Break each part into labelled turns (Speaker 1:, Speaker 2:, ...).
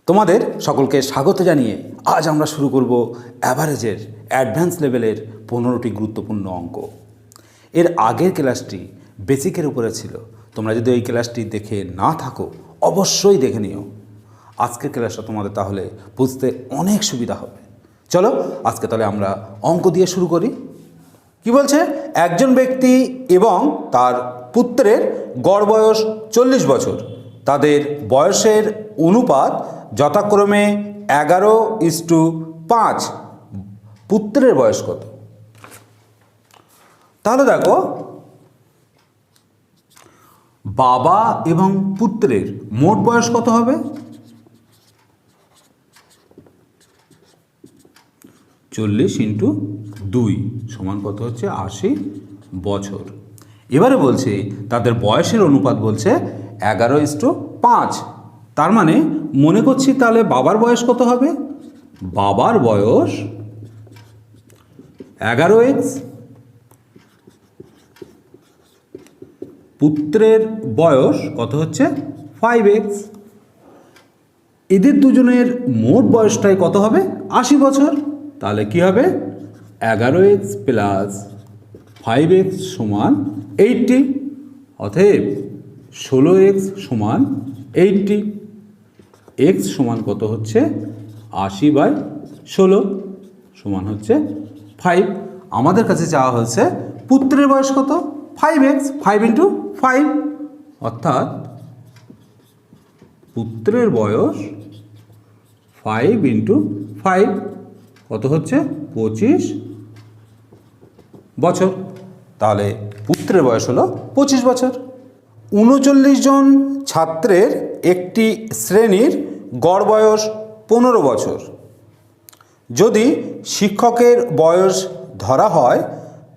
Speaker 1: তোমাদের সকলকে স্বাগত জানিয়ে আজ আমরা শুরু করব অ্যাভারেজের অ্যাডভান্স লেভেলের 15টি গুরুত্বপূর্ণ অঙ্ক। এর আগের ক্লাসটি বেসিকের উপরে ছিল। তোমরা যদি ওই ক্লাসটি দেখে না থাকো অবশ্যই দেখে নিও। আজকের ক্লাসটা তোমাদের তাহলে বুঝতে অনেক সুবিধা হবে। চলো আজকে তাহলে আমরা অঙ্ক দিয়ে শুরু করি। কি বলছে? একজন ব্যক্তি এবং তার পুত্রের গড় বয়স 40 বছর। তাদের বয়সের অনুপাত যথাক্রমে 11:5। পুত্রের বয়স কত? তাহলে দেখো, বাবা এবং পুত্রের মোট বয়স কত হবে? 40 × 2 সমান কত হচ্ছে? 80 বছর। এবারে বলছে তাদের বয়সের অনুপাত বলছে 11:5। তার মানে মনে করছি তাহলে বাবার বয়স কত হবে? বাবার বয়স 11x, পুত্রের বয়স কত হচ্ছে? 5x। এদের দুজনের মোট বয়সটাই কত হবে? 80 বছর। তাহলে কি হবে? 11x + 5x = 80। অতএব 16x = 80। x সমান কত হচ্ছে? 80/16 সমান হচ্ছে 5। আমাদের কাছে চাওয়া হয়েছে পুত্রের বয়স কত? 5x, 5 × 5, অর্থাৎ পুত্রের বয়স 5 × 5 কত হচ্ছে? 25 বছর। তাহলে পুত্রের বয়স হলো 25 বছর। 39 জন ছাত্রের একটি শ্রেণীর গড় বয়স 15 বছর। যদি শিক্ষকের বয়স ধরা হয়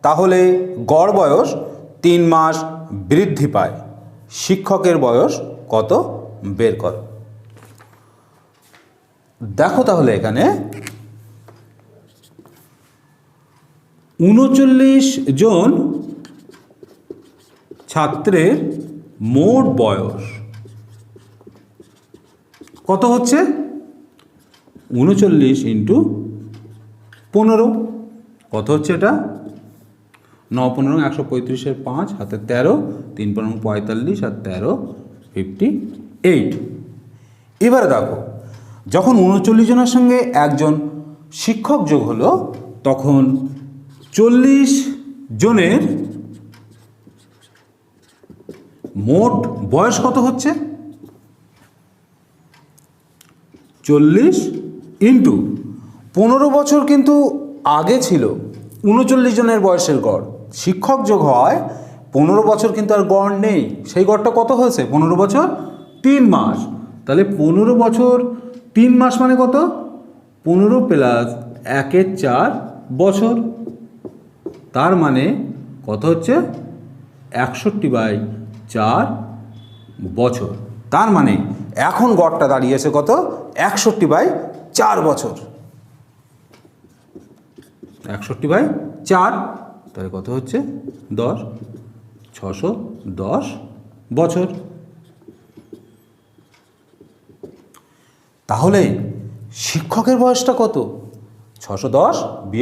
Speaker 1: তাহলে গড় বয়স 3 মাস বৃদ্ধি পায়। শিক্ষকের বয়স কত বের কর। দেখো তাহলে এখানে 39 জন ছাত্রের মোট বয়স কত হচ্ছে? 39 × 15 কত হচ্ছে? এটা 9 15 135 এর 5 হাতে 13, 3 15 45 আর 13 58। এবারে দেখো, যখন 39 জনের সঙ্গে একজন শিক্ষক যোগ হলো তখন 40 জনের মোট বয়স কত হচ্ছে? 40 × 15 বছর কিন্তু আগে ছিল 39 জনের বয়সের গড়। শিক্ষক যোগ হয় 15 বছর কিন্তু আর গড় নেই। সেই গড়টা কত হয়েছে? 15 বছর 3 মাস। তাহলে 15 বছর 3 মাস মানে কত? 15 + 1 = 4 বছর। তার মানে কত হচ্ছে? 61/4 বছর। তার মানে এখন গড়টা দাঁড়িয়েছে কত? 61/4 বছর। 61/4 তাহলে কত হচ্ছে? 10, 610 বছর। তাহলে শিক্ষকের বয়সটা কত? 610 -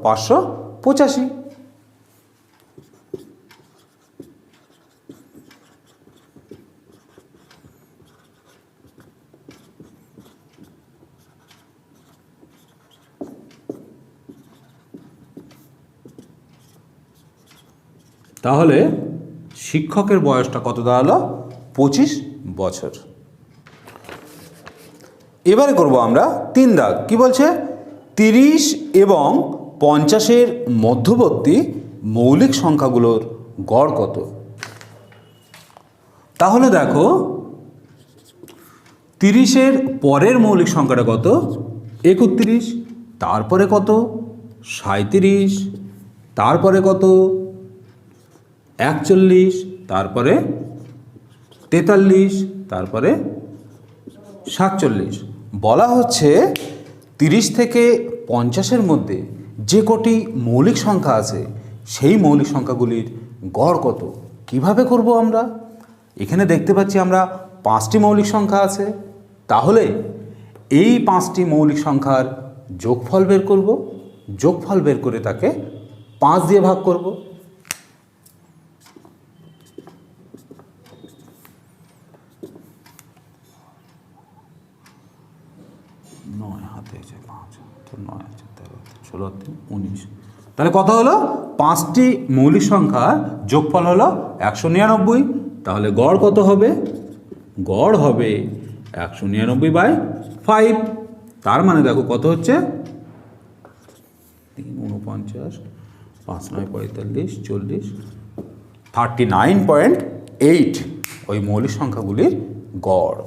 Speaker 1: 585। তাহলে শিক্ষকের বয়সটা কত দাঁড়ালো? 25 বছর। এবারে করব আমরা 3 দাগ। কি বলছে? 30 এবং 50-এর মধ্যবর্তী মৌলিক সংখ্যাগুলোর গড় কত? তাহলে দেখো, 30-এর পরের মৌলিক সংখ্যাটা কত? 31। তারপরে কত? 37। তারপরে কত? 41। তারপরে 43। তারপরে 47। বলা হচ্ছে 30 থেকে 50-এর মধ্যে যে কটি মৌলিক সংখ্যা আছে সেই মৌলিক সংখ্যাগুলির গড় কত? কিভাবে করব আমরা? এখানে দেখতে পাচ্ছি আমরা 5টি মৌলিক সংখ্যা আছে। তাহলে এই 5টি মৌলিক সংখ্যার যোগফল বের করব, যোগফল বের করে তাকে 5 দিয়ে ভাগ করব। হাতে 5 তো 9 13 16 19, তাহলে কত হলো? 5টি মৌলিক সংখ্যার যোগফল হলো 199। তাহলে গড় কত হবে? গড় হবে 199/5। তার মানে দেখো কত হচ্ছে? 3 49 5 9 45 40 39.8 ওই মৌলিক সংখ্যাগুলির গড়।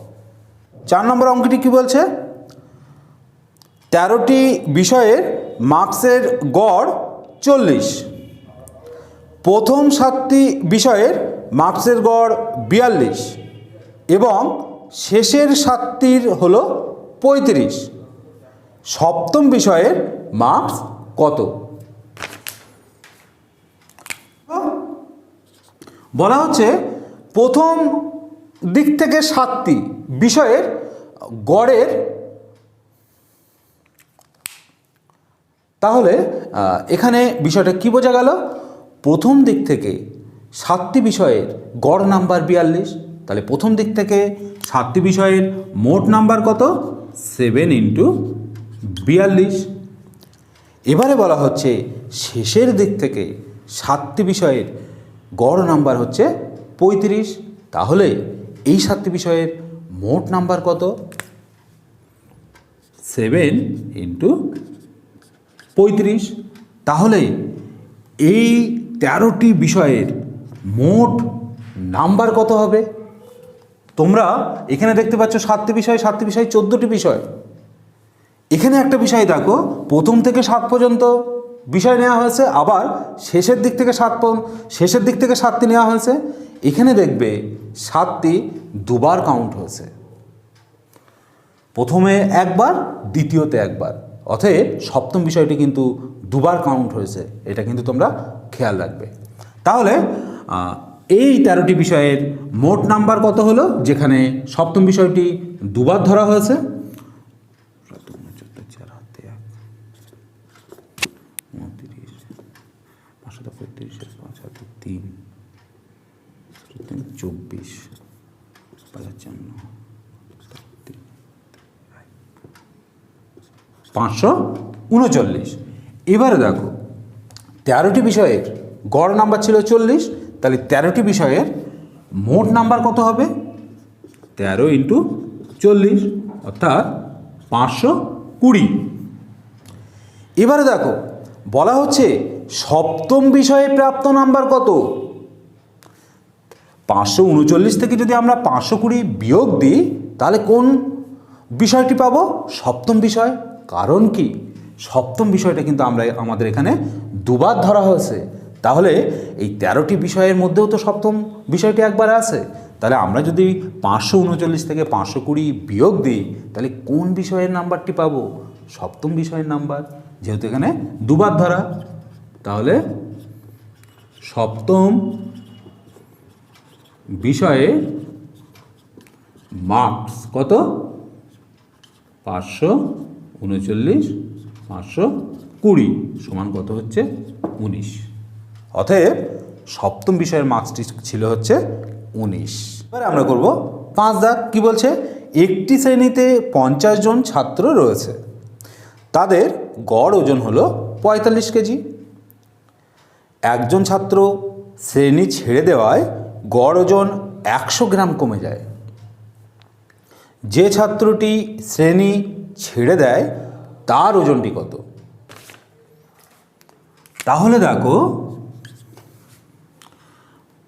Speaker 1: 4 নম্বর অঙ্কটি কি বলছে? 13টি বিষয়ের মার্কসের গড় 40। প্রথম 7টি বিষয়ের মার্কসের গড় 42 এবং শেষের 7টির হলো 35। সপ্তম বিষয়ের মার্কস কত? বলা হচ্ছে প্রথম দিক থেকে 7টি বিষয়ের গড়ের, তাহলে এখানে বিষয়টা কি বোঝা গেল? প্রথম দিক থেকে 7টি বিষয়ের গড় নাম্বার 42, তাহলে প্রথম দিক থেকে 7টি বিষয়ের মোট নাম্বার কত? 7 × 42। এবারে বলা হচ্ছে শেষের দিক থেকে 7টি বিষয়ের গড় নাম্বার হচ্ছে 35, তাহলে এই 7টি বিষয়ের মোট নাম্বার কত? 7 × 35। তাহলে এই 13টি বিষয়ের মোট নাম্বার কত হবে? তোমরা এখানে দেখতে পাচ্ছ 7টি বিষয়, 7টি বিষয় 14টি বিষয়। এখানে একটা বিষয় দেখো, প্রথম থেকে 7 পর্যন্ত বিষয় নেওয়া হয়েছে, আবার শেষের দিক থেকে 7টি নেওয়া হয়েছে। এখানে দেখবে 7টি দুবার কাউন্ট হয়েছে, প্রথমে একবার, দ্বিতীয়তে একবার, অতএব সপ্তম বিষয়টি কিন্তু দুবার কাউন্ট হয়েছে, এটা কিন্তু তোমরা খেয়াল রাখবে। তাহলে এই 13টি বিষয়ের মোট নাম্বার কত হলো, যেখানে সপ্তম বিষয়টি দুবার ধরা হয়েছে? 539। এবারে দেখো 13টি বিষয়ের গড় নাম্বার ছিল 40, তাহলে 13টি বিষয়ের মোট নাম্বার কত হবে? 13 × 40 অর্থাৎ 520। এবারে দেখো বলা হচ্ছে সপ্তম বিষয়ে প্রাপ্ত নাম্বার কত? 539 থেকে যদি আমরা 520 বিয়োগ দিই তাহলে কোন বিষয়টি পাবো? সপ্তম বিষয়। কারণ কি? সপ্তম বিষয়টা কিন্তু আমাদের এখানে দুবার ধরা হয়েছে, তাহলে এই 13টি বিষয়ের মধ্যেও তো সপ্তম বিষয়টি একবার আছে। তাহলে আমরা যদি 539 থেকে 520 বিয়োগ দিই তাহলে কোন বিষয়ের নাম্বারটি পাবো? সপ্তম বিষয়ের নাম্বার, যেহেতু এখানে দুবার ধরা। তাহলে সপ্তম বিষয়ে মার্কস কত? 539 520 সমান কত হচ্ছে? 19। অতএব সপ্তম বিষয়ের মার্কসটি ছিল হচ্ছে 19। এবারে আমরা করব 5 দাগ। কি বলছে? একটি শ্রেণীতে 50 জন ছাত্র রয়েছে, তাদের গড় ওজন হলো 45 কেজি। একজন ছাত্র শ্রেণী ছেড়ে দেওয়ায় গড় ওজন 100 গ্রাম কমে যায়। যে ছাত্রটি শ্রেণী ছেড়ে দেয় তার ওজনটি কত? তাহলে দেখো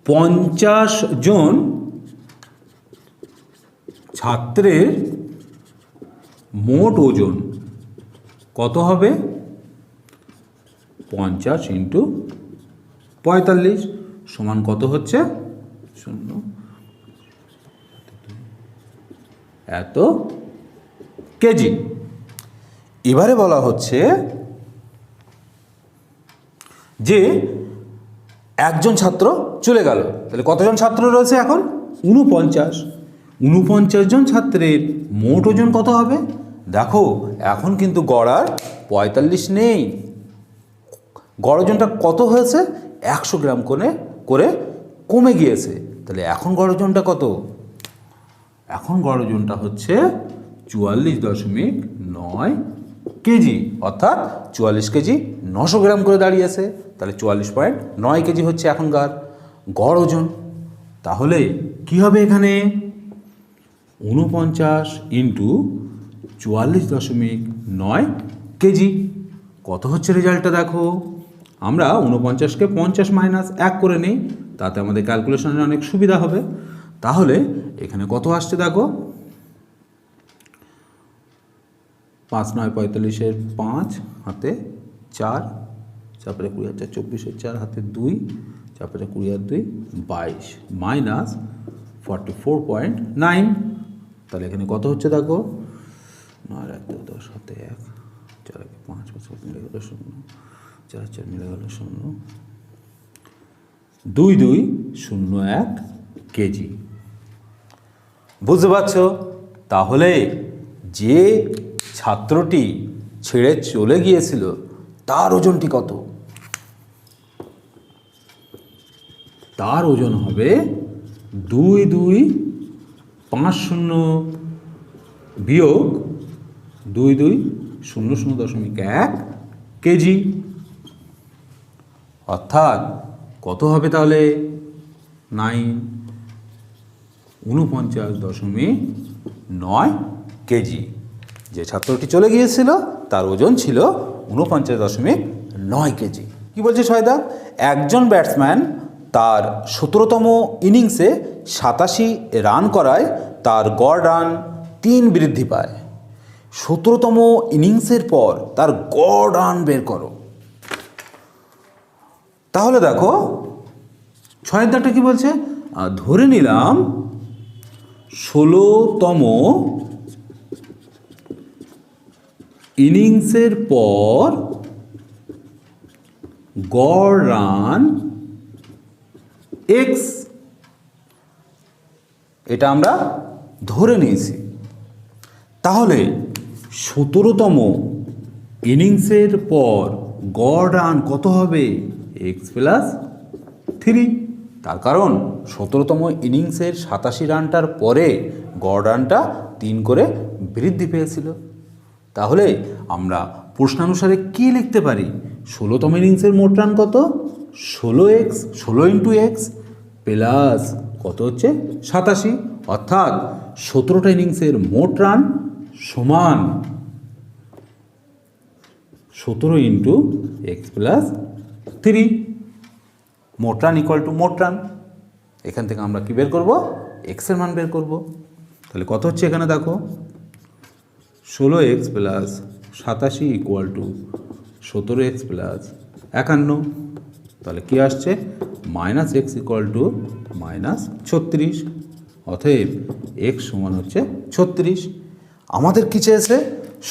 Speaker 1: 50 জন ছাত্রের মোট ওজন কত হবে? 50 × 45 সমান কত হচ্ছে? 0 এত কেজি। এবারে বলা হচ্ছে যে একজন ছাত্র চলে গেল, তাহলে কতজন ছাত্র রয়েছে এখন? 49 জন ছাত্রের মোট ওজন কত হবে? দেখো এখন কিন্তু গড় আর 45 নেই, গড় ওজনটা কত হয়েছে 100 গ্রাম করে কমে গিয়েছে। তাহলে এখন গড় ওজনটা কত? এখন গড় ওজনটা হচ্ছে 44.9 কেজি, অর্থাৎ 44 কেজি 900 গ্রাম করে দাঁড়িয়েছে। তাহলে 44.9 কেজি হচ্ছে এখনকার গড় ওজন। তাহলে কি হবে এখানে? 49 ইন্টু 44.9 কেজি। কত হচ্ছে রেজাল্টটা দেখো। আমরা 49কে 50 মাইনাস 1 করে নিই, তাতে আমাদের ক্যালকুলেশনে অনেক সুবিধা হবে। তাহলে এখানে কত আসছে দেখো, 5 9 45-এর 5 হাতে 4, তারপরে 20 আর 24-এর 4 হাতে 2, তারপরে 20 আর 2 22 মাইনাস 44.9। তাহলে এখানে কত হচ্ছে দেখো, 9 1 10 হাতে 1, 4 5 5 মিলে গেল 0, 4 4 মিলে গেল 0, 2 2 0 1 কেজি। বুঝতে পারছো? তাহলে যে ছাত্রটি ছেড়ে চলে গিয়েছিল তার ওজনটি কত? তার ওজন হবে 2 2 5 0 বিয়োগ 2 2 0 0.1 কেজি। অর্থাৎ কত হবে তাহলে? 49.9 কেজি। যে ছাত্রটি চলে গিয়েছিল তার ওজন ছিল 49.9 কেজি। কি বলছে সহায়দা? একজন ব্যাটসম্যান তার 17তম ইনিংসে 87 রান করায় তার গড় রান 3 বৃদ্ধি পায়। 17তম ইনিংসের পর তার গড় রান বের করো। তাহলে দেখো সহায়দাটা কি বলছে? ধরে নিলাম 16তম ইনিংসের পর গড় রান x, এটা আমরা ধরে নিয়েছি। তাহলে 17তম ইনিংসের পর গড় রান কত হবে? x plus 3। তার কারণ 17তম ইনিংসের 87 রানটার পরে গড় রানটা 3 করে বৃদ্ধি পেয়েছিল। তাহলে আমরা প্রশ্নানুসারে কি লিখতে পারি? 16তম ইনিংসের মোট রান কত? 16x, 16 ইন্টু এক্স প্লাস কত হচ্ছে 87, অর্থাৎ 17টা ইনিংসের মোট রান সমান 17 ইন্টু এক্স প্লাস 3। মোট রান ইকুয়াল টু মোট রান। এখান থেকে আমরা কি বের করব? এক্সের মান বের করব। তাহলে কত হচ্ছে এখানে দেখো, 16x plus 87 equal to 17x plus 51। তাহলে কি আসছে? Minus x equal to minus 36। অতএব এক্স সমান হচ্ছে 36। আমাদের কি চেয়েছে?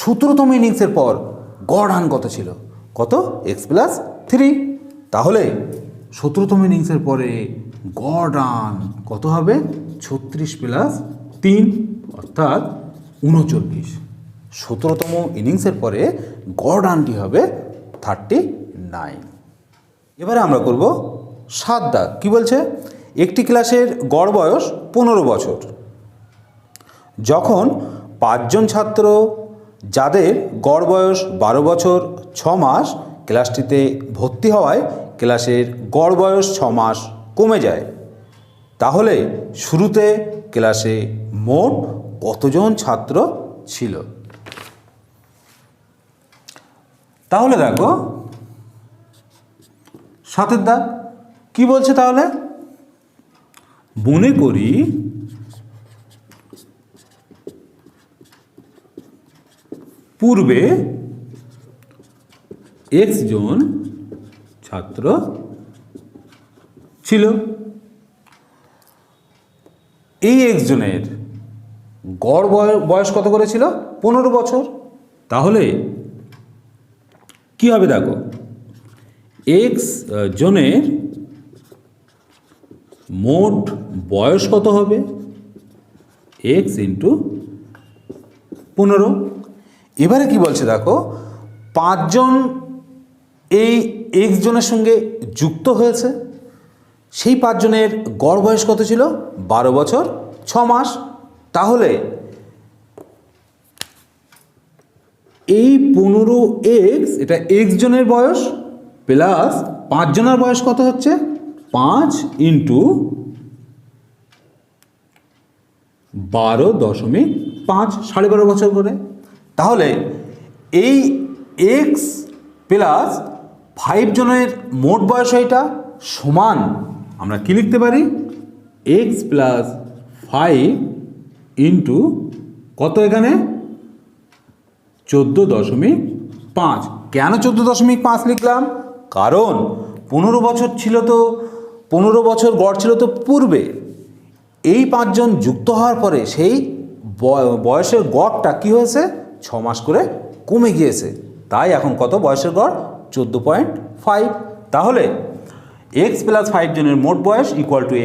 Speaker 1: 17তম ইনিংসের পর গড় রান কত ছিল? কত? X plus 3। তাহলে 17তম ইনিংসের পরে গড় রান কত হবে? 36 প্লাস 3 অর্থাৎ 39। 17তম ইনিংসের পরে গড় রানটি হবে 39। এবারে আমরা করব 7 দাগ। কি বলছে? একটি ক্লাসের গড় বয়স 15 বছর। যখন 5 জন ছাত্র যাদের গড় বয়স 12 বছর 6 মাস ক্লাসটিতে ভর্তি হওয়ায় ক্লাসের গড় বয়স 6 মাস কমে যায়, তাহলে শুরুতে ক্লাসে মোট কতজন ছাত্র ছিল? তাহলে দেখো 7 দাগ কি বলছে? তাহলে মনে করি পূর্বে x জন ছাত্র ছিল। এই x জনের গড় বয়স কত করে ছিল? 15 বছর। তাহলে কি হবে দেখো, x জনের মোট বয়স কত হবে? x into 15। এবারে কি বলছে দেখো, 5 জন এই x জনের সঙ্গে যুক্ত হয়েছে, সেই 5 জনের গড় বয়স কত ছিল? 12 বছর 6 মাস। তাহলে এই 15x, এটা x জনের বয়স প্লাস 5 জনের বয়স কত হচ্ছে? 5 ইন্টু 12.5, 12.5 বছর করে। তাহলে এই x প্লাস 5 জনের মোট বয়স এটা সমান, আমরা কি লিখতে পারি? x প্লাস 5 ইন্টু কত এখানে? 14.5। কেন 14.5 লিখলাম? কারণ 15 বছর ছিল, তো 15 বছর গড় ছিল তো পূর্বে, এই 5 জন যুক্ত হওয়ার পরে সেই বয়সের গড়টা কি হয়েছে? 6 মাস করে কমে গিয়েছে। তাই এখন কত বয়সের গড়? 14.5। তাহলে x প্লাস 5 জনের মোট বয়স ইকুয়াল টু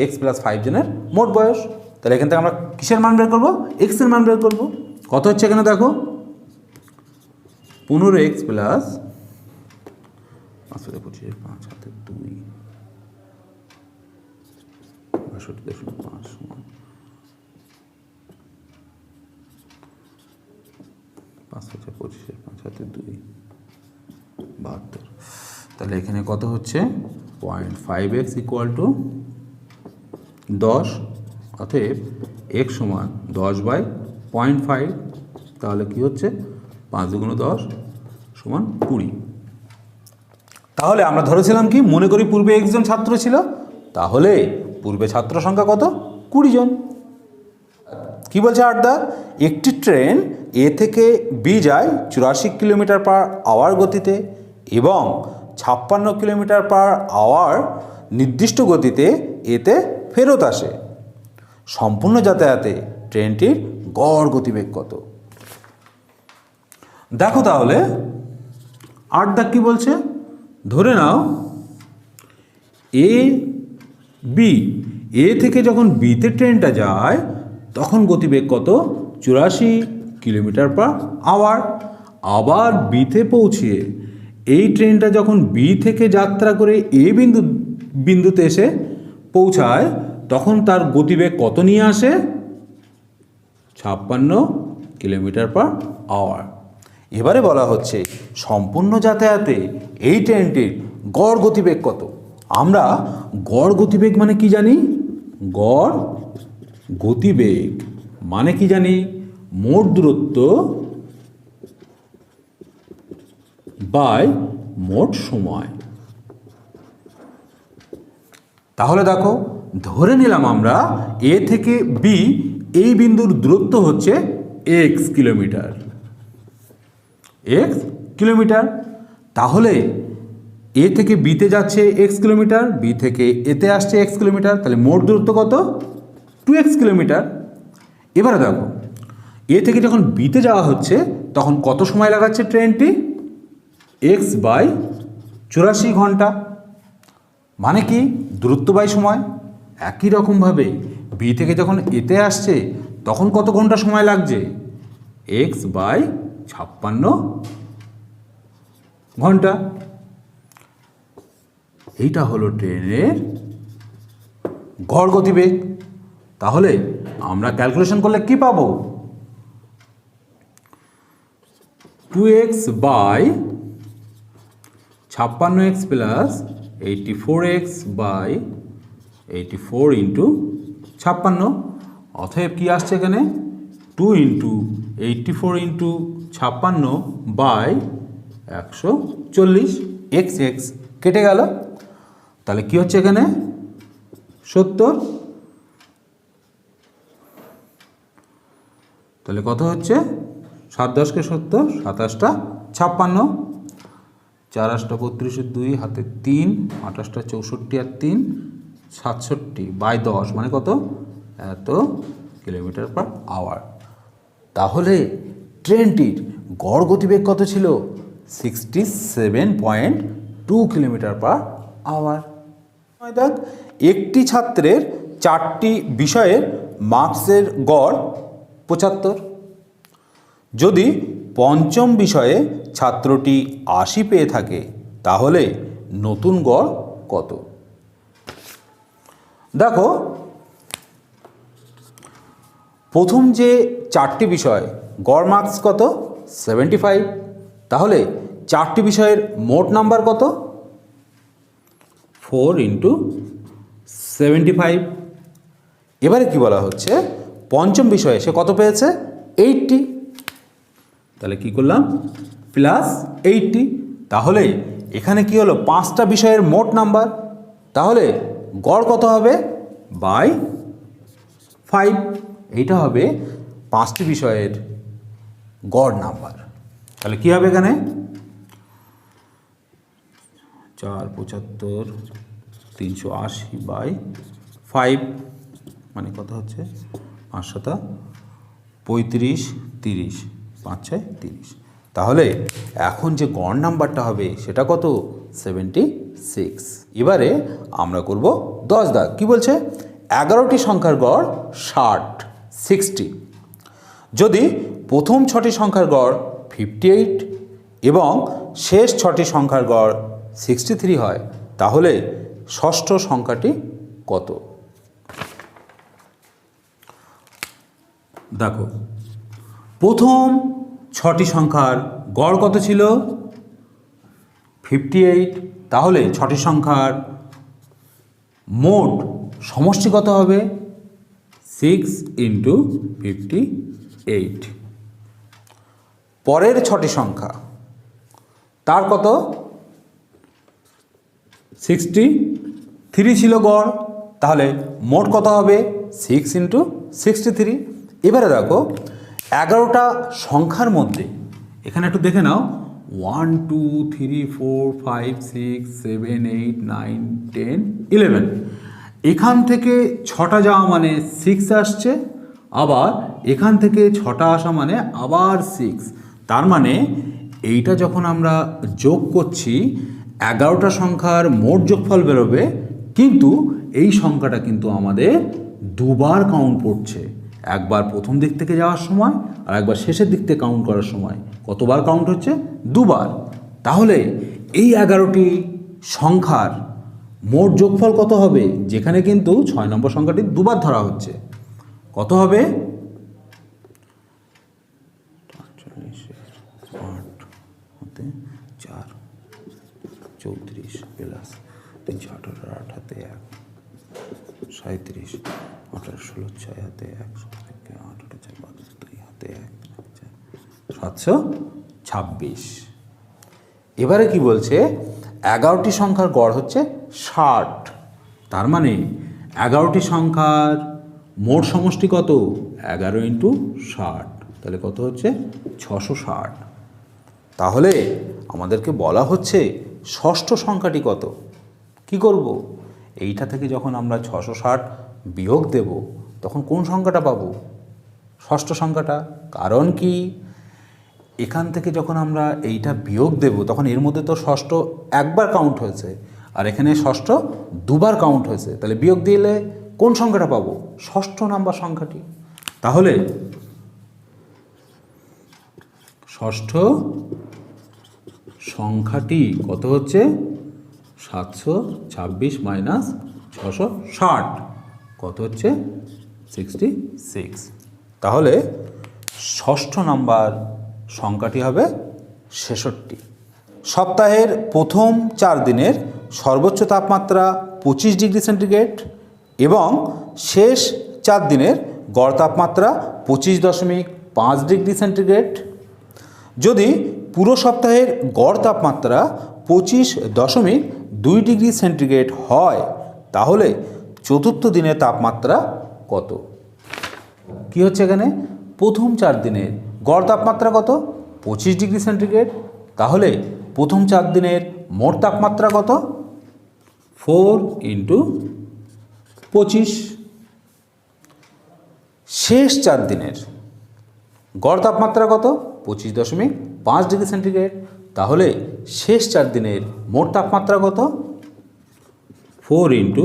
Speaker 1: x প্লাস 5 জনের মোট বয়স। তাহলে এখান থেকে আমরা কিসের মান বের করবো? x এর মান বের করবো। কত হচ্ছে এখানে দেখো, 15x প্লাস 5 হাতে 2 62.5 সমান 5 হাতে 2 72। তাহলে এখানে কত হচ্ছে? 0.5x equal to 10। অতএব x সমান 10/0.5। তাহলে কি হচ্ছে? 5 × 10 সমান 20। তাহলে আমরা ধরেছিলাম কি, মনে করি পূর্বে x জন ছাত্র ছিল, তাহলে পূর্বে ছাত্র সংখ্যা কত? 20 জন। কি বলছে আড্ডা? একটি ট্রেন এ থেকে বি যায় 84 কিলোমিটার/আওয়ার গতিতে এবং 56 কিলোমিটার/আওয়ার নির্দিষ্ট গতিতে এতে ফেরত আসে। সম্পূর্ণ যাতায়াতে ট্রেনটির গড় গতিবেগ কত? দেখো তাহলে আড্ডা কি বলছে, ধরে নাও এ থেকে যখন বিতে ট্রেনটা যায় তখন গতিবেগ কত? 84 কিলোমিটার/আওয়ার। আবার বিতে পৌঁছিয়ে এই ট্রেনটা যখন বি থেকে যাত্রা করে এ বিন্দুতে এসে পৌঁছায় তখন তার গতিবেগ কত নিয়ে আসে? 56 কিলোমিটার/আওয়ার। এবারে বলা হচ্ছে সম্পূর্ণ যাতায়াতে এই ট্রেনটির গড় গতিবেগ কত? আমরা গড় গতিবেগ মানে কি জানি? গড় গতিবেগ মানে কি জানি? মোট দূরত্ব বাই মোট সময়। তাহলে দেখো, ধরে নিলাম আমরা এ থেকে বি এই বিন্দুর দূরত্ব হচ্ছে x কিলোমিটার। তাহলে এ থেকে বিতে যাচ্ছে x কিলোমিটার, বি থেকে এতে আসছে x কিলোমিটার, তাহলে মোট দূরত্ব কত? 2x kilometre. এবারে দেখো, এ থেকে যখন বিতে যাওয়া হচ্ছে তখন কত সময় লাগাচ্ছে ট্রেনটি? x/84 ঘন্টা। মানে কি? দূরত্ব বাই সময়। একই রকমভাবে বি থেকে যখন এতে আসছে তখন কত ঘন্টা সময় লাগছে? x/56 ঘন্টা। এইটা হলো ট্রেনের গড় গতিবেগ। তাহলে আমরা ক্যালকুলেশন করলে কি পাবো? 2x/56x plus 84x/84 into 56। অতএব কি আসছে এখানে? 2 ইন্টু 84 ইন্টু 56/140। x কেটে গেল, তাহলে কি হচ্ছে এখানে? 70। তাহলে কত হচ্ছে? 7 × 10 = 70, 27টা 56, 4 × 8 = 32, 2 হাতে 3, 28টা 64 আর 3 67/10 মানে কত? এত কিলোমিটার/আওয়ার। তাহলে ট্রেনটির গড় গতিবেগ কত ছিল? 67.2 কিলোমিটার/আওয়ার। দেখ, একটি ছাত্রের 4টি বিষয়ের মার্কসের গড় 75। যদি পঞ্চম বিষয়ে ছাত্রটি 80 পেয়ে থাকে তাহলে নতুন গড় কত? দেখো, প্রথম যে 4টি বিষয় গড় মার্কস কত? 75। তাহলে 4টি বিষয়ের মোট নাম্বার কত? 4 × 75। এবারে কি বলা হচ্ছে, পঞ্চম বিষয়ে সে কত পেয়েছে? 80। তাহলে কি করলাম? প্লাস 80। তাহলে এখানে কি হলো? 5টা বিষয়ের মোট নাম্বার। তাহলে গড় কত হবে? বাই 5। এইটা হবে 5টি বিষয়ের গড় নাম্বার। তাহলে কি হবে এখানে? 4 75 380 বাই 5 মানে কত হচ্ছে? 5 7 35 30 5 6 30। তাহলে এখন যে গড় নাম্বারটা হবে সেটা কত? 76। এবারে আমরা করব 10 দাগ। কি বলছে? 11টি সংখ্যার গড় 60 যদি প্রথম 6টি সংখ্যার গড় 58 এবং শেষ 6টি সংখ্যার গড় 63 হয় তাহলে ষষ্ঠ সংখ্যাটি কত? দেখো, প্রথম 6টি সংখ্যার গড় কত ছিল? 58। তাহলে 6টি সংখ্যার মোট সমষ্টি কত হবে? 6 × 58। পরের 6টি সংখ্যা তার কত? 63 ছিল গড়। তাহলে মোট কত হবে? 6 × 63। এবারে দেখো, 11টা সংখ্যার মধ্যে এখানে একটু দেখে নাও, 1 2 3 4 5 6 7 8 9 10 11। এখান থেকে 6টা যাওয়া মানে 6 আসছে, আবার এখান থেকে 6টা আসা মানে আবার 6। তার মানে এইটা যখন আমরা যোগ করছি 11টা সংখ্যার মোট যোগফল বেরোবে, কিন্তু এই সংখ্যাটা কিন্তু আমাদের দুবার কাউন্ট পড়ছে। একবার প্রথম দিক থেকে যাওয়ার সময় আর একবার শেষের দিক থেকে কাউন্ট করার সময়। কতবার কাউন্ট হচ্ছে? দুবার। তাহলে এই 11টি সংখ্যার মোট যোগফল কত হবে? যেখানে কিন্তু 6 নম্বর সংখ্যাটি দুবার ধরা হচ্ছে। কত হবে? 4 34 প্লাস 3 18 8 হাতে 1 37 18 16 6 হাতে 1 18 4 2 হাতে 1 726। এবারে কি বলছে? 11টি সংখ্যার গড় হচ্ছে 60। তার মানে 11টি সংখ্যার মোট সমষ্টি কত? 11 × 60। তাহলে কত হচ্ছে? 660। তাহলে আমাদেরকে বলা হচ্ছে ষষ্ঠ সংখ্যাটি কত? কি করব? এইটা থেকে যখন আমরা 660 বিয়োগ দেব তখন কোন সংখ্যাটা পাবো? ষষ্ঠ সংখ্যাটা। কারণ কি, এখান থেকে যখন আমরা এইটা বিয়োগ দেব তখন এর মধ্যে তো ষষ্ঠ একবার কাউন্ট হয়েছে আর এখানে ষষ্ঠ দুবার কাউন্ট হয়েছে। তাহলে বিয়োগ দিলে কোন সংখ্যাটা পাবো? ষষ্ঠ নাম্বার সংখ্যাটি। তাহলে ষষ্ঠ সংখ্যাটি কত হচ্ছে? 726 মাইনাস 660 কত হচ্ছে? 66। তাহলে ষষ্ঠ নাম্বার সংখ্যাটি হবে 66। সপ্তাহের প্রথম 4 দিনের সর্বোচ্চ তাপমাত্রা 25 ডিগ্রি সেন্টিগ্রেড এবং শেষ 4 দিনের গড় তাপমাত্রা 25.5 ডিগ্রি সেন্টিগ্রেড। যদি পুরো সপ্তাহের গড় তাপমাত্রা 25.2 ডিগ্রি সেন্টিগ্রেড হয় তাহলে চতুর্থ দিনের তাপমাত্রা কত? কি হচ্ছে এখানে? প্রথম 4 দিনের গড় তাপমাত্রা কত? 25 ডিগ্রি সেন্টিগ্রেড। তাহলে প্রথম 4 দিনের মোট তাপমাত্রা কত? 4 × 25। শেষ 4 দিনের গড় তাপমাত্রা কত? 25.5 ডিগ্রি সেন্টিগ্রেড। তাহলে শেষ 4 দিনের মোট তাপমাত্রা কত? 4 ×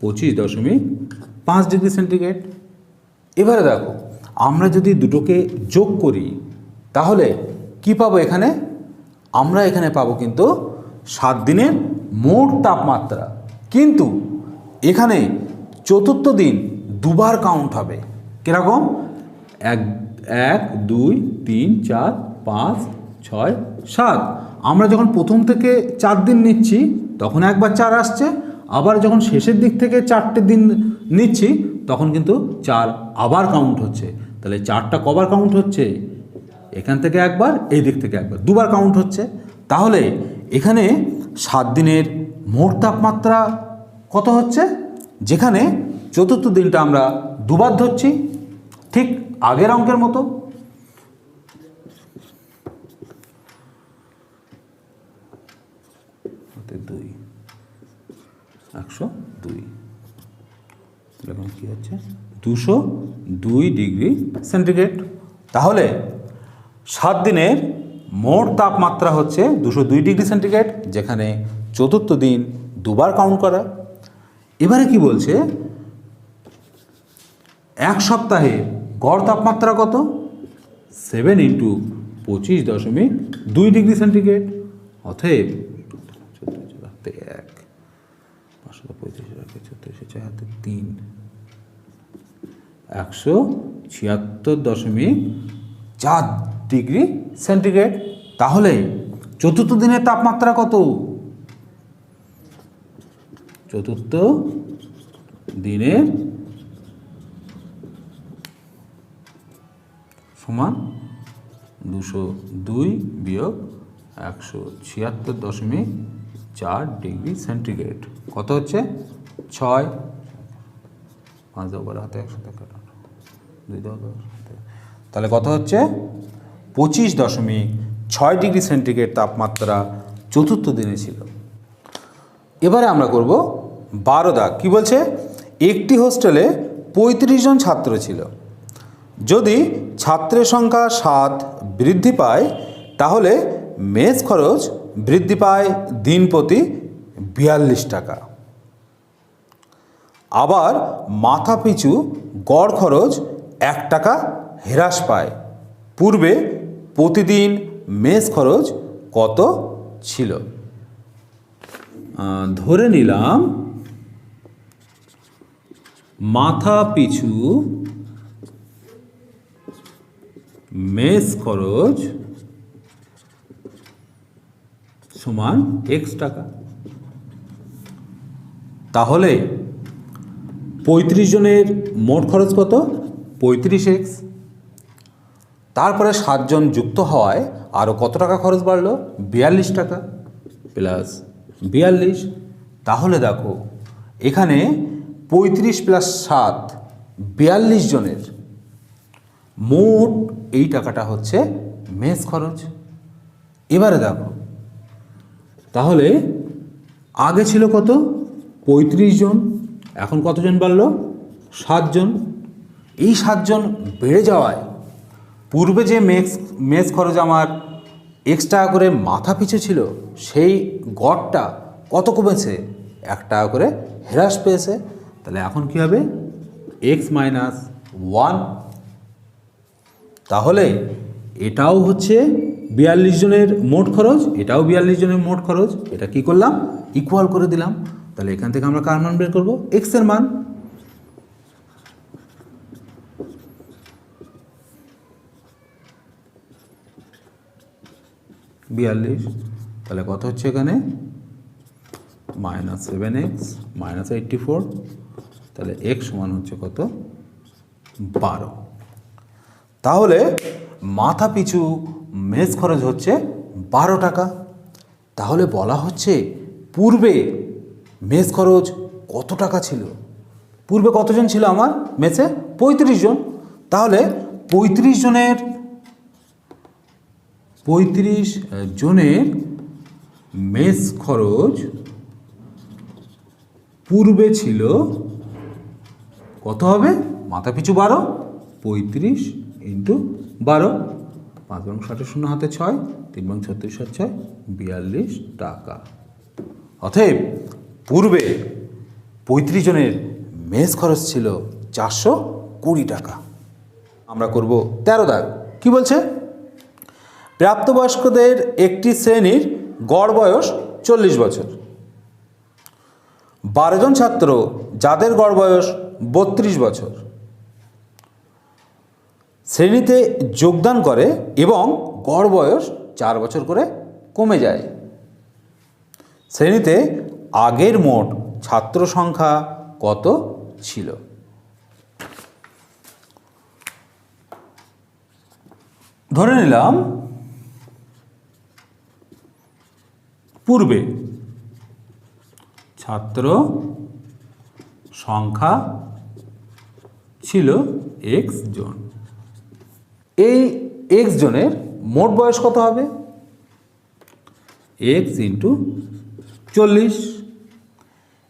Speaker 1: 25.5 ডিগ্রি সেন্টিগ্রেড। এবারে দেখো, আমরা যদি দুটোকে যোগ করি তাহলে কি পাবো এখানে? আমরা এখানে পাবো কিন্তু 7 দিনের মোট তাপমাত্রা, কিন্তু এখানে চতুর্থ দিন দুবার কাউন্ট হবে। কীরকম? 1 1 2 3 4 5 6 7। আমরা যখন প্রথম থেকে 4 দিন নিচ্ছি তখন একবার 4 আসছে, আবার যখন শেষের দিক থেকে 4টে দিন নিচ্ছি তখন কিন্তু 4 আবার কাউন্ট হচ্ছে। তাহলে 4টা কবার কাউন্ট হচ্ছে? এখান থেকে একবার, এই দিক থেকে একবার, দুবার কাউন্ট হচ্ছে। তাহলে এখানে 7 দিনের মোট তাপমাত্রা কত হচ্ছে? যেখানে চতুর্থ দিনটা আমরা দুবার ধরছি, ঠিক আগের অঙ্কের মতো। দুই 102, এখন কি হচ্ছে? 202 ডিগ্রি সেন্টিগ্রেড। তাহলে 7 দিনের মোট তাপমাত্রা হচ্ছে 202 ডিগ্রি সেন্টিগ্রেড, যেখানে চতুর্থ দিন দুবার কাউন্ট করা। এবারে কি বলছে? 1 সপ্তাহে গড় তাপমাত্রা কত? 7 × 25.2 ডিগ্রি সেন্টিগ্রেড। অতএব 176.4 ডিগ্রি সেন্টিগ্রেড। তাহলে চতুর্থ দিনের তাপমাত্রা কত? চতুর্থ দিনের সমান 202 বিয়োগ 176.4 ডিগ্রি সেন্টিগ্রেড। কত হচ্ছে? 6, 5 ওপর হাতে 100 কাটা 2 10। তাহলে কত হচ্ছে? 25.6 ডিগ্রি সেন্টিগ্রেড তাপমাত্রা চতুর্থ দিনে ছিল। এবারে আমরা করব 12 দাগ। কি বলছে? একটি হোস্টেলে 35 জন ছাত্র ছিল। যদি ছাত্রের সংখ্যা 7 বৃদ্ধি পায় তাহলে মেস খরচ বৃদ্ধি পায় দিন প্রতি 42 টাকা। আবার মাথা পিছু গড় খরচ 1 টাকা হ্রাস পায়। পূর্বে প্রতিদিন মেস খরচ কত ছিল? ধরে নিলাম মাথা পিছু মেস খরচ সমান x টাকা। তাহলে 35 জনের মোট খরচ কত? 35x। তারপরে 7 জন যুক্ত হওয়ায় আরও কত টাকা খরচ বাড়লো? 42 টাকা প্লাস 42। তাহলে দেখো এখানে 35 + 7 42 জনের মোট এই টাকাটা হচ্ছে মেস খরচ। এবারে দেখো তাহলে আগে ছিল কত? 35 জন, এখন কতজন বাড়লো? 7 জন। এই 7 জন বেড়ে যাওয়ায় পূর্বে যে মেস খরচ আমার x টাকা করে মাথা পিছু ছিল সেই গড়টা কত কমেছে? 1 টাকা করে হ্রাস পেয়েছে। তাহলে এখন কি হবে? x - 1। তাহলে এটাও হচ্ছে 42 জনের মোট খরচ, এটাও 42 জনের মোট খরচ। এটা কি করলাম? ইকুয়াল করে দিলাম। তাহলে এখান থেকে আমরা কার মান বের করব? x এর মান। তাহলে কত হচ্ছে এখানে? -7x - 84। তাহলে x সমান হচ্ছে কত? 12। তাহলে মাথা পিছু মেস খরচ হচ্ছে 12 টাকা। তাহলে বলা হচ্ছে পূর্বে মেস খরচ কত টাকা ছিল? পূর্বে কতজন ছিল আমার মেসে? 35 জন। তাহলে 35 জনের মেস খরচ পূর্বে ছিল কত হবে? মাথা পিছু 12, 35 × 12, 5 × 60 শূন্য হাতে 6, 3 × 36 6, 42 টাকা। অতএব পূর্বে 35 জনের মেস খরচ ছিল 420 টাকা। আমরা করব 13 দাগ। কি বলছে? প্রাপ্তবয়স্কদের একটি শ্রেণীর গড় বয়স 40 বছর। 12 জন ছাত্র যাদের গড় বয়স 32 বছর শ্রেণীতে যোগদান করে এবং গড় বয়স 4 বছর করে কমে যায়। শ্রেণীতে আগের মোট ছাত্র সংখ্যা কত ছিল? ধরে নিলাম পূর্বে ছাত্র সংখ্যা ছিল x জন। এই x জনের মোট বয়স কত হবে? x into 40।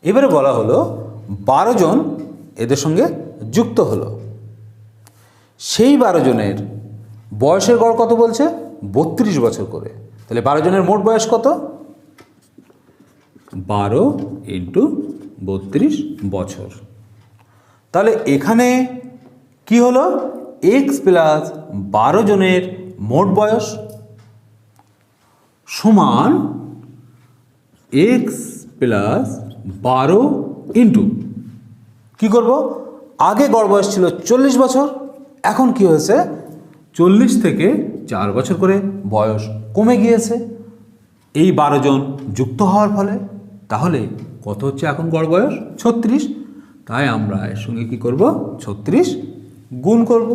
Speaker 1: এবারে বলা হলো 12 জন এদের সঙ্গে যুক্ত হলো, সেই 12 জনের বয়সের গড় কত বলছে? 32 বছর করে। তাহলে 12 জনের মোট বয়স কত? 12 ইন্টু 32 বছর। তাহলে এখানে কি হলো? x প্লাস 12 জনের মোট বয়স সমান x প্লাস 12 ইন্টু কী করব? আগে গড় বয়স ছিল 40 বছর, এখন কি হয়েছে? 40 থেকে 4 বছর করে বয়স কমে গিয়েছে এই 12 জন যুক্ত হওয়ার ফলে। তাহলে কত হচ্ছে এখন গড় বয়স? 36। তাই আমরা এর সঙ্গে কী করব? 36 গুণ করব।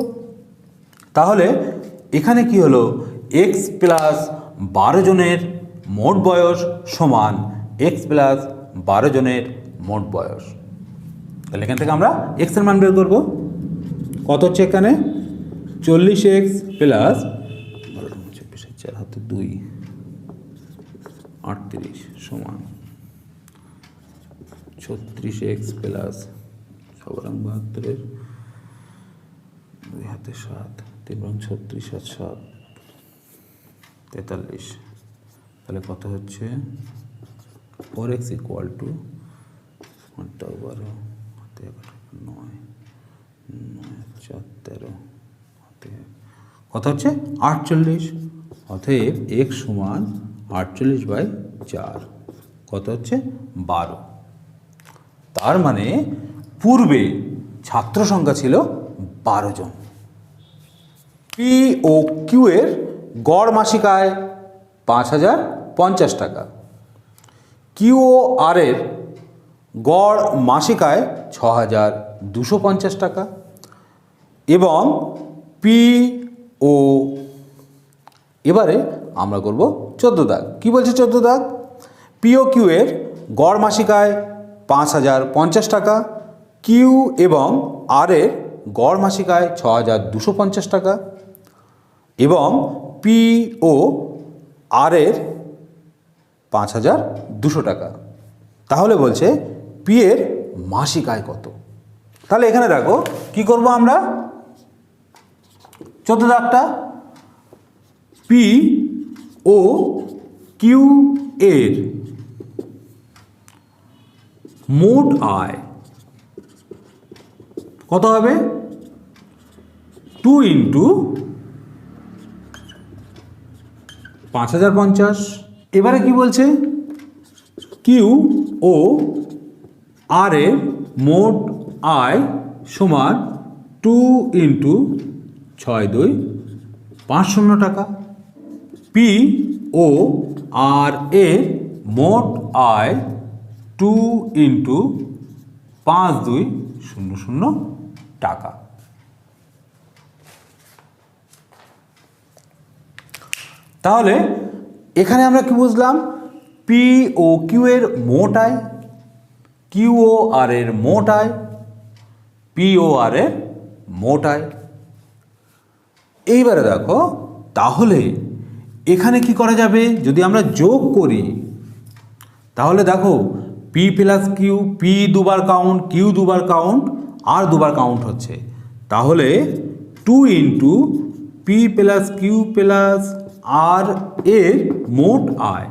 Speaker 1: তাহলে এখানে কি হলো? x প্লাস 12 জনের মোট বয়স সমান x প্লাস 12 জনের মোট বয়স। তাহলে এখান থেকে আমরা x এর মান বের করব। কত হচ্ছে এখানে? 40x প্লাস 4 হাতে 2 38 সমান 36x প্লাস 72 2 হাতে 7 3 36 আর 7 43। তাহলে কত হচ্ছে? 4x ইকুয়াল টু 12 হাতে 9 4 13 হাতে কত হচ্ছে? 48। অতএব x সমান 48/4। কত হচ্ছে? 12। তার মানে পূর্বে ছাত্র সংখ্যা ছিল 12 জন। পি ও কিউ এর গড় মাসিক আয় 5050 টাকা। কিউ ও আর এর গড় মাসিক আয় 6250 টাকা এবং পি ও এবারে আমরা করব 14 দাগ। কি বলছে 14 দাগ? পি ও কিউ এর গড় মাসিক আয় 5050 টাকা, কিউ এবং আর এর গড় মাসিক আয় 6250 টাকা এবং পি ও আর এর 5200 টাকা। তাহলে বলছে পি এর মাসিক আয় কত? তাহলে এখানে দেখো কি করব আমরা? 14 দাগটা পি ও কিউ এর মোট আয় কত হবে? 2 ইন্টু 5050। এবারে কি বলছে? কিউ ও আর এর মোট আয় সমান 2 ইন্টু 6 50 টাকা। পি ও আর এর মোট আয় 2 ইন্টু 5200 টাকা। তাহলে এখানে আমরা কি বুঝলাম? পি ও কিউ এর মোট আয়, কিউ ও আর এর মোট আয়, পি ও আর এর মোট আয়। এইবারে দেখো তাহলে এখানে কি করা যাবে? যদি আমরা যোগ করি তাহলে দেখো পি প্লাস কিউ, পি দুবার কাউন্ট, কিউ দুবার কাউন্ট, আর দুবার কাউন্ট হচ্ছে। তাহলে 2 into P plus Q plus R এর মোট আয়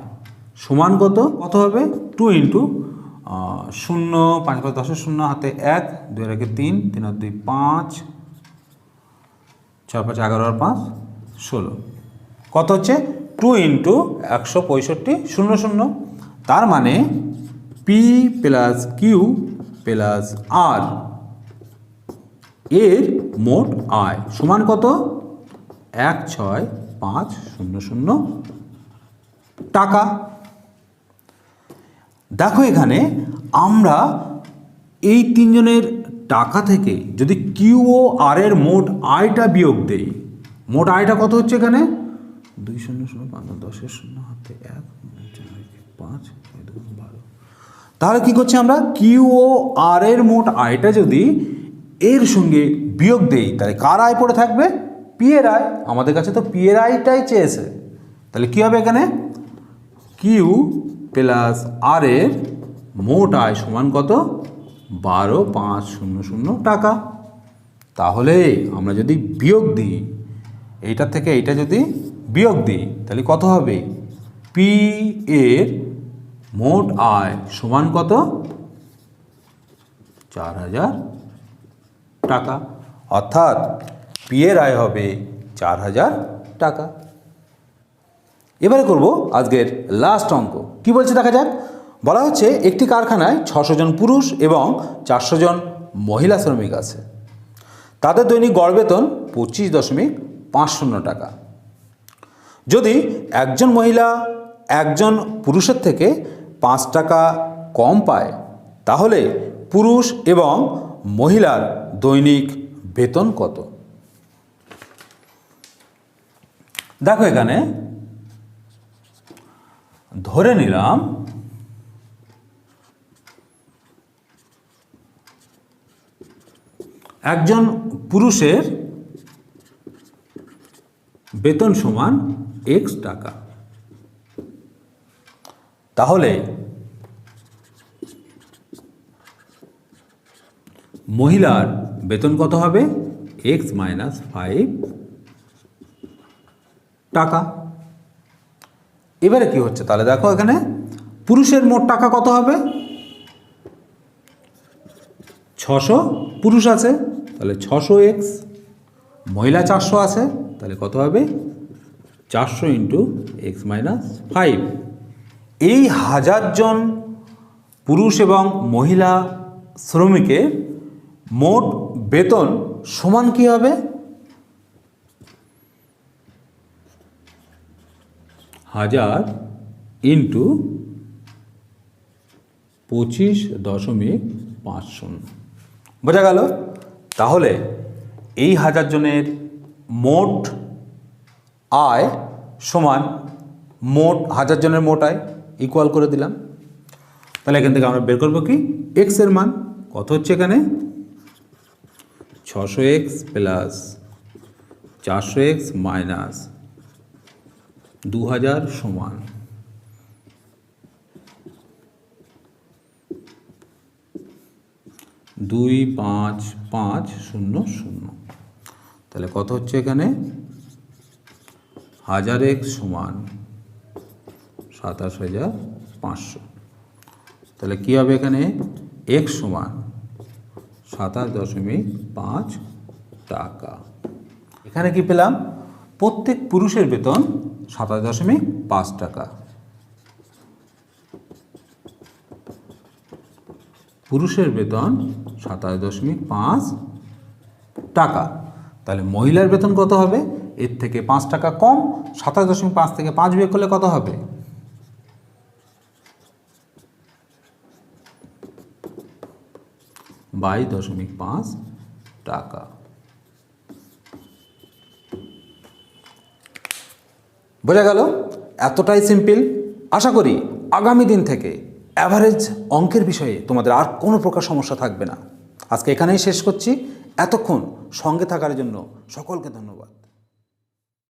Speaker 1: সমান কত? কত হবে? 2 ইন্টু 0 5 5 10 0 হাতে 1 2 1 3 3 আর 2 5 6 5 11 আর 5 16। কত হচ্ছে 2 ইন্টু 165 শূন্য শূন্য, তার মানে P plus Q plus R এর মোট আয় সমান কত 16500 টাকা। দেখো এখানে আমরা এই তিনজনের টাকা থেকে যদি কিউ ও আর এর মোট আয়টা বিয়োগ দেই, মোট আয়টা কত হচ্ছে এখানে 2 0 0 5 10 শূন্য হাতে 1 5 12, তাহলে কি করছি আমরা কিউ ও আর এর মোট আয়টা যদি এর সঙ্গে বিয়োগ দেই তাহলে কার আয় পড়ে থাকবে পি এর আয়, আমাদের কাছে তো পি এর আয়টাই চেয়েছে, তাহলে কি হবে এখানে কিউ প্লাস আর এর মোট আয় সমান কত 12500 টাকা। তাহলে আমরা যদি বিয়োগ দিই এইটা থেকে এইটা যদি বিয়োগ দিই তাহলে কত হবে পি এর মোট আয় সমান কত 4000 টাকা, অর্থাৎ পি এর আয় হবে 4000 টাকা। এবারে করব আজকের লাস্ট অঙ্ক। কি বলছে দেখা যাক। বলা হচ্ছে একটি কারখানায় 600 জন পুরুষ এবং 400 জন মহিলা শ্রমিক আছে, তাদের দৈনিক গড় বেতন 25.50 টাকা। যদি একজন মহিলা একজন পুরুষের থেকে 5 টাকা কম পায় তাহলে পুরুষ এবং মহিলার দৈনিক বেতন কত? দেখো এখানে ধরে নিলাম একজন পুরুষের বেতন সমান x টাকা, তাহলে মহিলার বেতন কত হবে x - 5 টাকা। এবারে কি হচ্ছে তাহলে দেখো এখানে পুরুষের মোট টাকা কত হবে 600, পুরুষ আছে তাহলে 600x, মহিলা 400 আছে তাহলে কত হবে 400 ইন্টু x - 5। এই 1000 জন পুরুষ এবং মহিলা শ্রমিকের মোট বেতন সমান কি হবে 1000 ইন্টু 25.50। বোঝা গেল? তাহলে এই 1000 জনের মোট আয় সমান মোট 1000 জনের মোট আয় ইকুয়াল করে দিলাম। তাহলে এখান থেকে আমরা বের করবো কি এক্স এর মান কত হচ্ছে এখানে 600x প্লাস 400x মাইনাস 2000 সমান 25500। তাহলে কত হচ্ছে এখানে 1000x সমান 27500। তাহলে কী হবে এখানে x সমান 27.5 টাকা। এখানে কি পেলাম প্রত্যেক পুরুষের বেতন 27.5 টাকা, পুরুষের বেতন 27.5 টাকা। তাহলে মহিলার বেতন কত হবে এর থেকে 5 টাকা কম, 27.5 থেকে 5 বিয়োগ করলে কত হবে 22.5 টাকা। বোঝা গেল? এতটাই সিম্পল। আশা করি আগামী দিন থেকে অ্যাভারেজ অঙ্কের বিষয়ে তোমাদের আর কোনো প্রকার সমস্যা থাকবে না। আজকে এখানেই শেষ করছি। এতক্ষণ সঙ্গে থাকার জন্য সকলকে ধন্যবাদ।